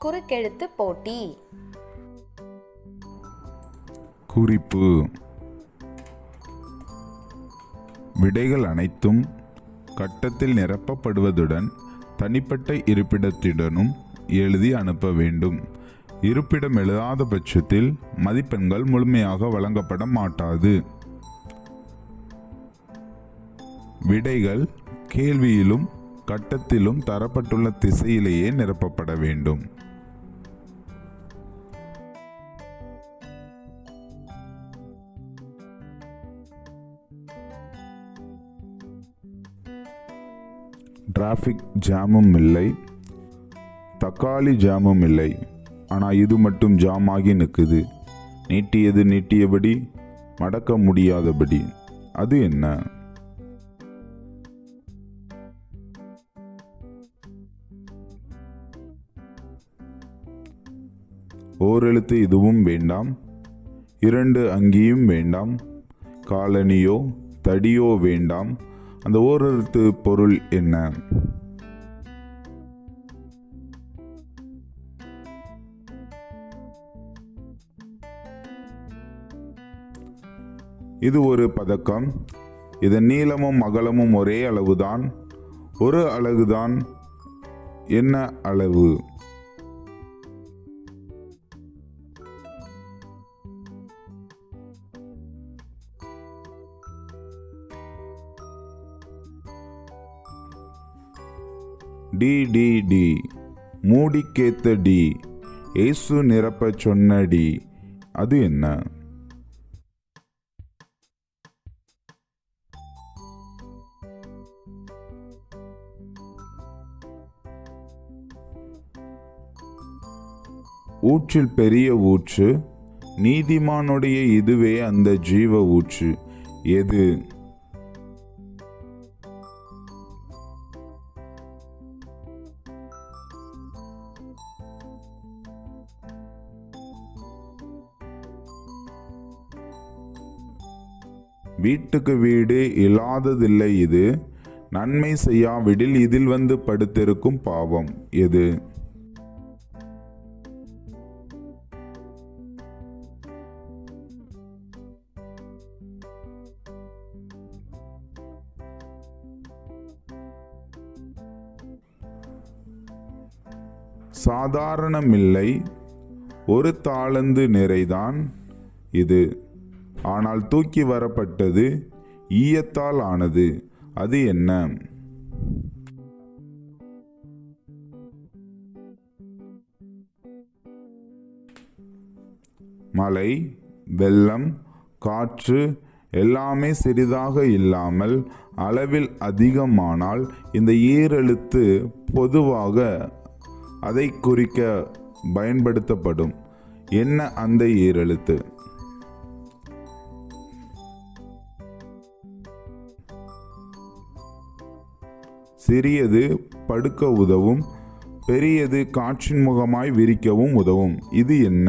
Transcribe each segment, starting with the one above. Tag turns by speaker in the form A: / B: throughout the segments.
A: குறுக்கெழுத்து போட்டி.
B: குறிப்பு: விடைகள் அனைத்தும் கட்டத்தில் நிரப்பப்படுவதுடன் தனிப்பட்ட இருப்பிடத்துடனும் எழுதி அனுப்ப வேண்டும். இருப்பிடம் எழுதாத பட்சத்தில் மதிப்பெண்கள் முழுமையாக வழங்கப்பட மாட்டாது. விடைகள் கேள்வியிலும் கட்டத்திலும் தரப்பட்டுள்ள திசையிலேயே நிரப்பப்பட வேண்டும். டிராஃபிக் ஜாமும் இல்லை, தக்காளி ஜாமும் இல்லை, ஆனால் இது மட்டும் ஜாம் ஆகி நிற்குது. நீட்டியது நீட்டியபடி, மடக்க முடியாதபடி. அது என்ன? ஓரெழுத்து இதுவும் வேண்டாம், 2 அங்கியும் வேண்டாம், காலணியோ தடியோ வேண்டாம். அந்த ஓரெழுத்து பொருள் என்ன? இது ஒரு பதக்கம். இதன் நீளமும் அகலமும் ஒரே அளவுதான். ஒரு அலகுதான். என்ன அளவு? டி. மூடிக்கேத்த டி. ஏசு நிரப்ப சொன்ன டி. அது என்ன? ஊற்றில் பெரிய ஊற்று, நீதிமானுடைய இதுவே அந்த ஜீவ ஊற்று. எது? வீட்டுக்கு வீடு இல்லாததில்லை இது, நன்மை செய்யாவிடில் இதில் வந்து படுத்திருக்கும் பாவம். எது? சாதாரணமில்லை, ஒரு தாளந்து நிறைதான் இது. ஆனால் தூக்கி வரப்பட்டது ஈயத்தால் ஆனது. அது என்ன? மழை, வெள்ளம், காற்று எல்லாமே சிறிதாக இல்லாமல் அளவில் அதிகமானால் இந்த ஈரெழுத்து பொதுவாக அதை குறிக்க பயன்படுத்தப்படும். என்ன அந்த ஈரெழுத்து? சிறியது படுக்க உதவும், பெரியது காற்றின் முகமாய் விரிக்கவும் உதவும். இது என்ன?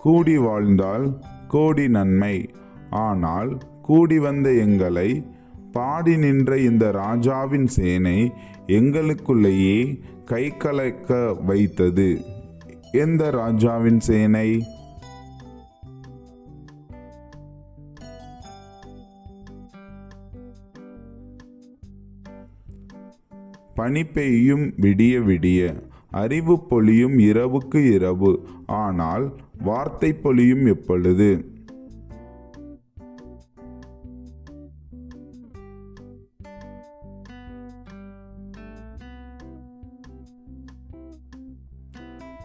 B: கூடி வாழ்ந்தால் கோடி நன்மை. ஆனால் கூடி வந்த எங்களை, பாடி நின்ற இந்த ராஜாவின் சேனை எங்களுக்குள்ளேயே கை கலக்க வைத்தது. எந்த ராஜாவின் சேனை? பனி பெய்யும் விடிய விடிய, அறிவு பொழியும் இரவுக்கு இரவு, ஆனால் வார்த்தை பொழியும் எப்பொழுது?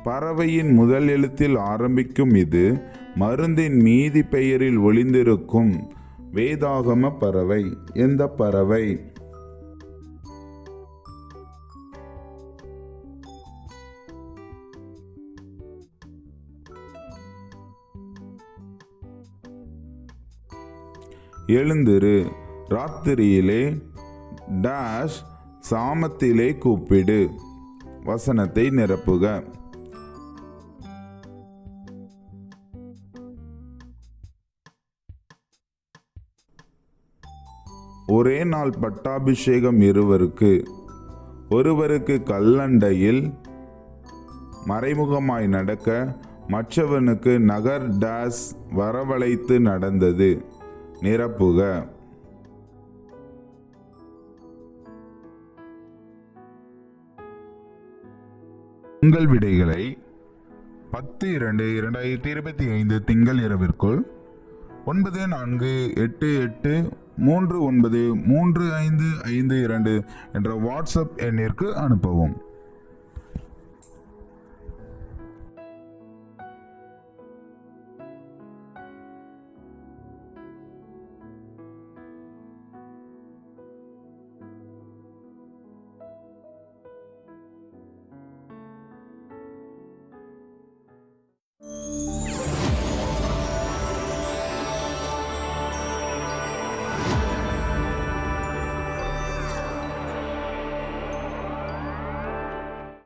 B: பறவையின் முதல் எழுத்தில் ஆரம்பிக்கும் இது மருந்தின் மீதி பெயரில் ஒளிந்திருக்கும் வேதாகம பறவை. எந்த பறவை? எழுந்திரு, ராத்திரியிலே டேஷ் சாமத்திலே கூப்பிடு. வசனத்தை நிரப்புக. ஒரே நாள் பட்டாபிஷேகம் இருவருக்கு. ஒருவருக்கு கல்லண்டையில் மறைமுகமாய் நடக்க, மற்றவனுக்கு நகர் டாஸ் வரவழைத்து நடந்தது. நிரப்புக. உங்கள் விடைகளை 10/2/2025 திங்கள் இரவிற்குள் 9488393552 என்ற வாட்ஸ்அப் எண்ணிற்கு அனுப்பவும்.